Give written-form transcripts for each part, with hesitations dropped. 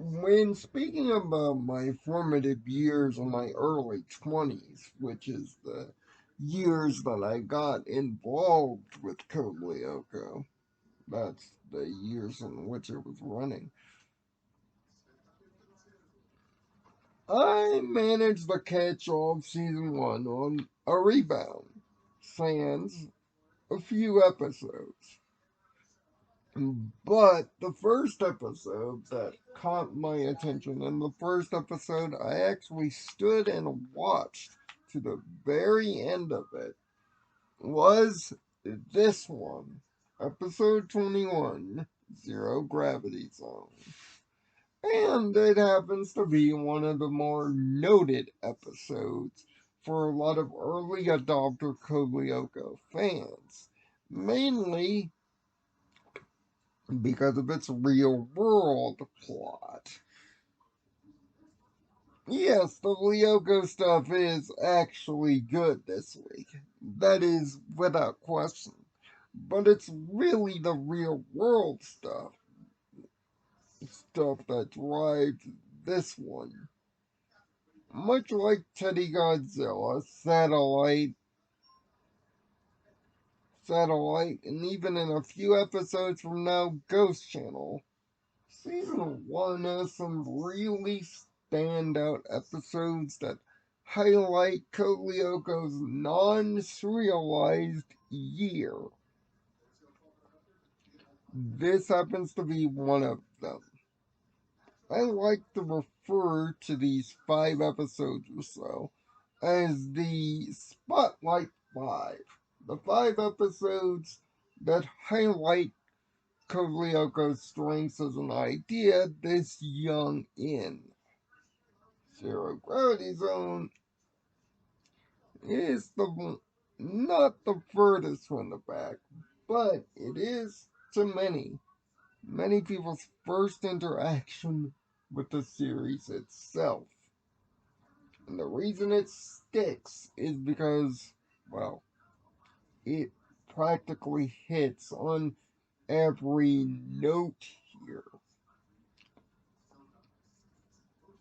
When speaking about my formative years in my early 20s, which is the years that I got involved with Code Lyoko, that's the years in which it was running, I managed to catch all of season one on a rebound, sans a few episodes. But the first episode that caught my attention, and the first episode I actually stood and watched to the very end of it, was this one. Episode 21, Zero Gravity Zone. And it happens to be one of the more noted episodes for a lot of early adopter Kolyoko fans. Mainly because of its real world plot. Yes, the Lyoko stuff is actually good this week. That is without question. But it's really the real world stuff that drives this one. Much like Teddy Godzilla, Satellite, and even in a few episodes from now, Ghost Channel. Season 1 has some really standout episodes that highlight Kolyoko's non-serialized year. This happens to be one of them. I like to refer to these 5 episodes or so as the Spotlight 5. The 5 episodes that highlight Kolyoko's strengths as an idea this young in. Zero Gravity Zone is not the furthest from the back, but it is to many people's first interaction with the series itself. And the reason it sticks is because, well, it practically hits on every note here.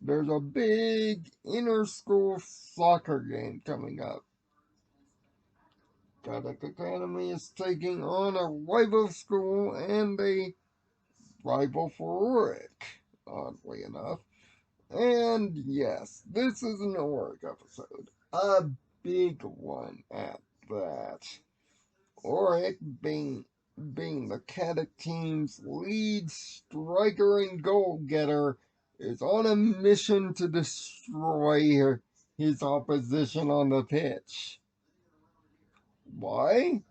There's a big inter-school soccer game coming up. Kadak Academy is taking on a rival school and a rival for Rick, oddly enough. And yes, this is an Oric episode. A big one at that. Oric being the Kadak team's lead striker and goal getter is on a mission to destroy his opposition on the pitch. Why?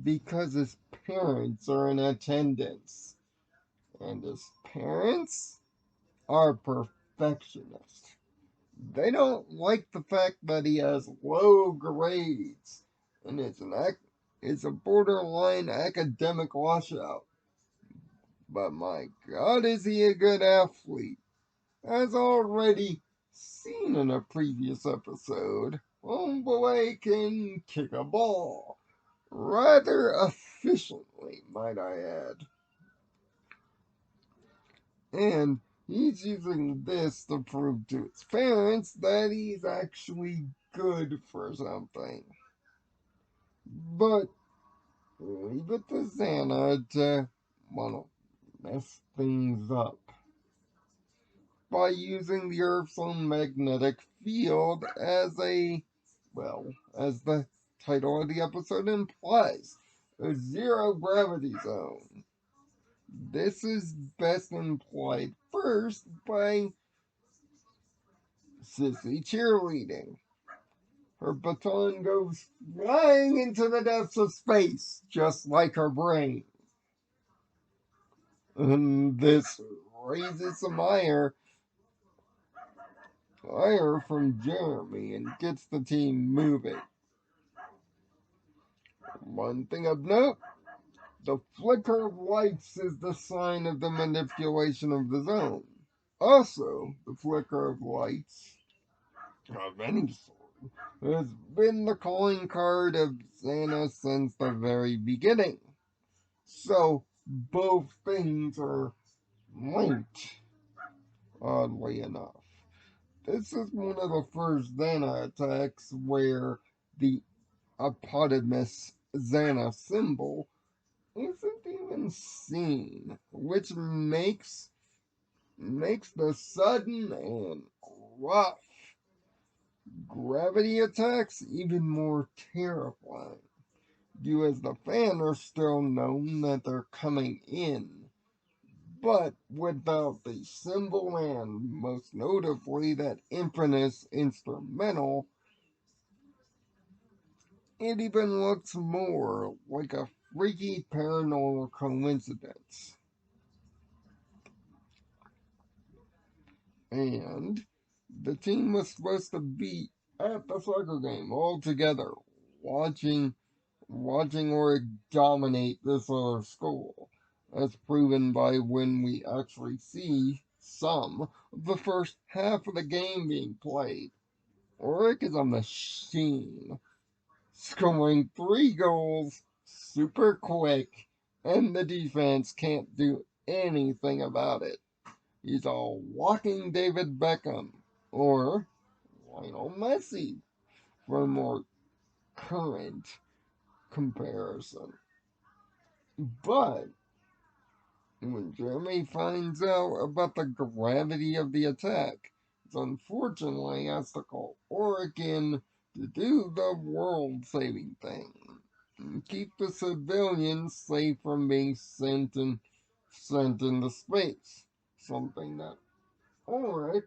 Because his parents are in attendance, and his parents are perfectionists. They don't like the fact that he has low grades and is a borderline academic washout. But my God, is he a good athlete? As already seen in a previous episode, Homeboy can kick a ball. Rather efficiently, might I add. And he's using this to prove to his parents that he's actually good for something. But leave it to Xana to, well, mess things up by using the Earth's own magnetic field as as the title of the episode implies, a zero gravity zone. This is best implied first by Sissy cheerleading. Her baton goes flying into the depths of space, just like her brain. And this raises some ire from Jeremy and gets the team moving. One thing of note, the flicker of lights is the sign of the manipulation of the zone. Also, the flicker of lights of any sort has been the calling card of Xana since the very beginning. So, both things are linked. oddly enough. This is one of the first Xana attacks where the eponymous Xana symbol isn't even seen, which makes the sudden and rough gravity attacks even more terrifying. You as the fan are still known that they're coming in, but without the symbol and most notably that infamous instrumental, it even looks more like a freaky paranormal coincidence. And the team was supposed to be at the soccer game all together, watching Oregon dominate this other school, as proven by when we actually see some of the first half of the game being played. Oregon is a machine, scoring 3 goals super quick, and the defense can't do anything about it. He's a walking David Beckham, or Lionel Messi, for a more current comparison. But when Jeremy finds out about the gravity of the attack, he unfortunately has to call Oregon to do the world saving thing and keep the civilians safe from being sent into space. Something that Oregon,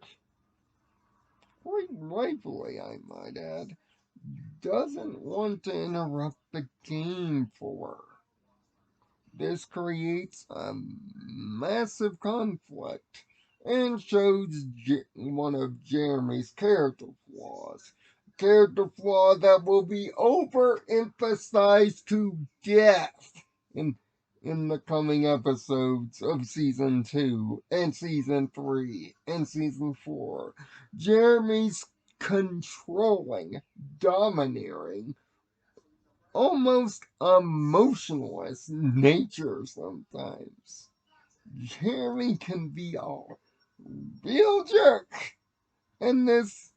quite rightfully I might add, doesn't want to interrupt the game for. This creates a massive conflict and shows one of Jeremy's character flaws. Character flaw that will be overemphasized to death in in the coming episodes of season 2 and season 3 and season 4. Jeremy's controlling, domineering, almost emotionless nature sometimes. Jeremy can be a real jerk. And this,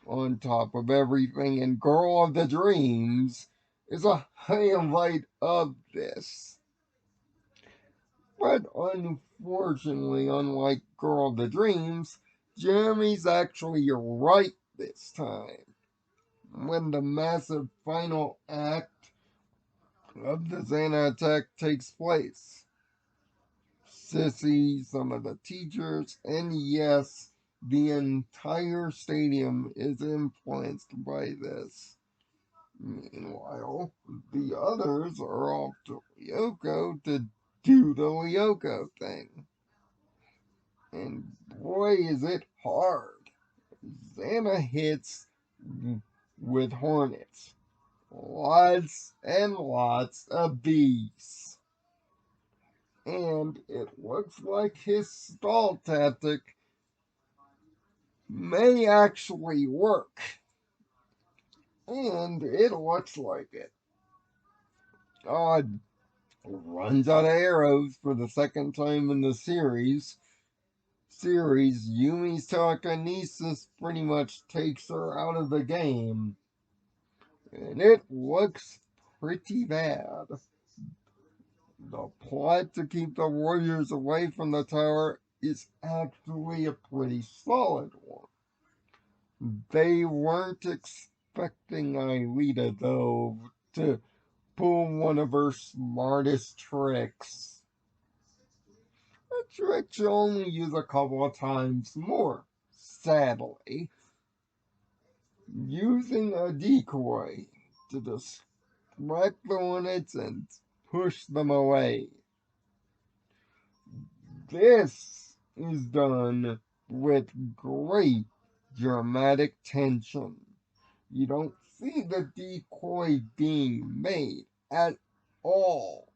on top of everything in Girl of the Dreams, is a highlight of this. But unfortunately, unlike Girl of the Dreams, Jeremy's actually right this time. When the massive final act of the Xana attack takes place. Sissy, some of the teachers, and yes, the entire stadium is influenced by this. Meanwhile, the others are off to Lyoko to do the Lyoko thing. And boy, is it hard. Xana hits with hornets. Lots and lots of bees. And it looks like his stall tactic may actually work. And it looks like it. God runs out of arrows for the second time in the Yumi's telekinesis pretty much takes her out of the game. And it looks pretty bad. The plot to keep the warriors away from the tower is actually a pretty solid one. They weren't expecting Aelita, though, to pull one of her smartest tricks. A trick she'll only use a couple of times more, sadly. Using a decoy to distract the hornets and push them away. This is done with great dramatic tension. You don't see the decoy being made at all.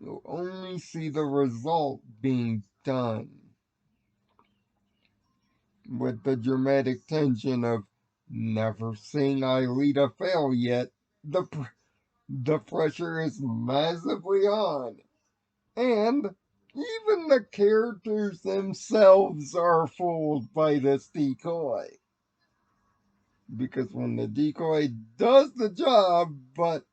You only see the result being done. With the dramatic tension of never seeing Aelita fail yet, the pressure is massively on. And Even the characters themselves are fooled by this decoy. Because when the decoy does the job, but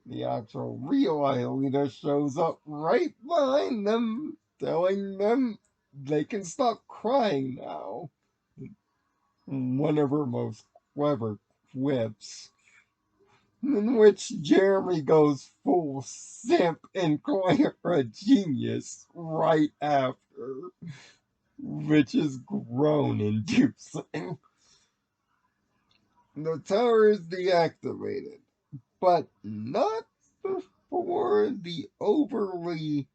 the actual real Aelita shows up right behind them, telling them they can stop crying now. One of her most clever quips, in which Jeremy goes full simp and calling her a genius right after, which is groan inducing. The tower is deactivated, but not before the overly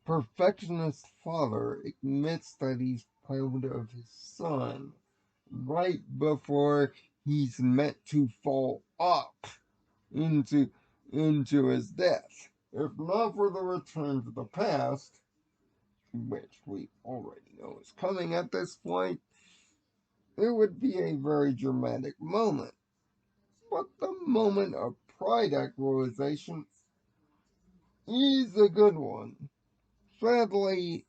perfectionist father admits that he's proud of his son, right before he's meant to fall up into his death. If not for the return to the past, which we already know is coming at this point, it would be a very dramatic moment. But the moment of pride actualization is a good one. Sadly,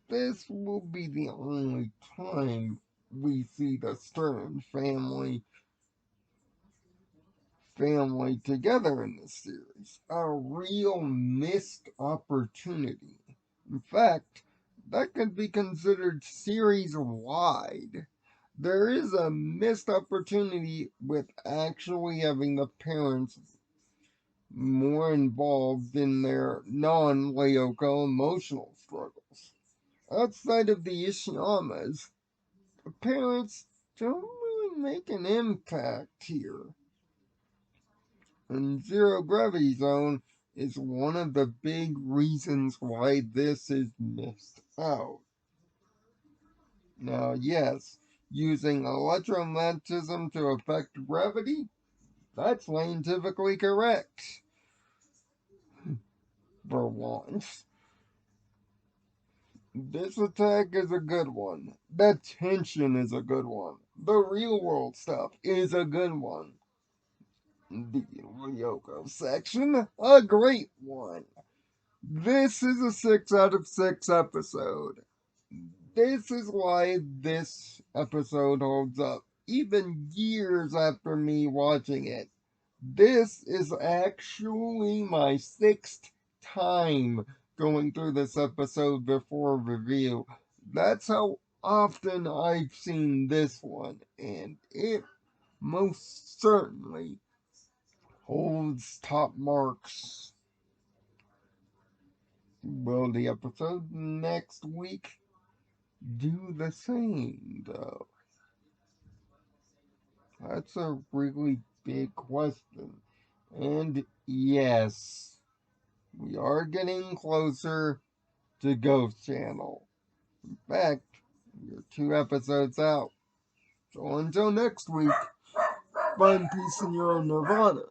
this will be the only time we see the Stern family together in this series. A real missed opportunity. In fact, that could be considered series wide. There is a missed opportunity with actually having the parents more involved in their non Lyoko emotional struggles. Outside of the Ishiyamas, the parents don't really make an impact here. And Zero Gravity Zone is one of the big reasons why this is missed out. Now, yes, using electromagnetism to affect gravity, that's scientifically correct. For once. This attack is a good one. The tension is a good one. The real world stuff is a good one. The Ryoko section, a great one. This is a 6 out of 6 episode. This is why this episode holds up, even years after me watching it. This is actually my sixth time going through this episode before review. That's how often I've seen this one, and it most certainly holds top marks. Will the episode next week do the same, though? That's a really big question. And yes, we are getting closer to Ghost Channel. In fact, we're 2 episodes out. So until next week, find peace in your own nirvana.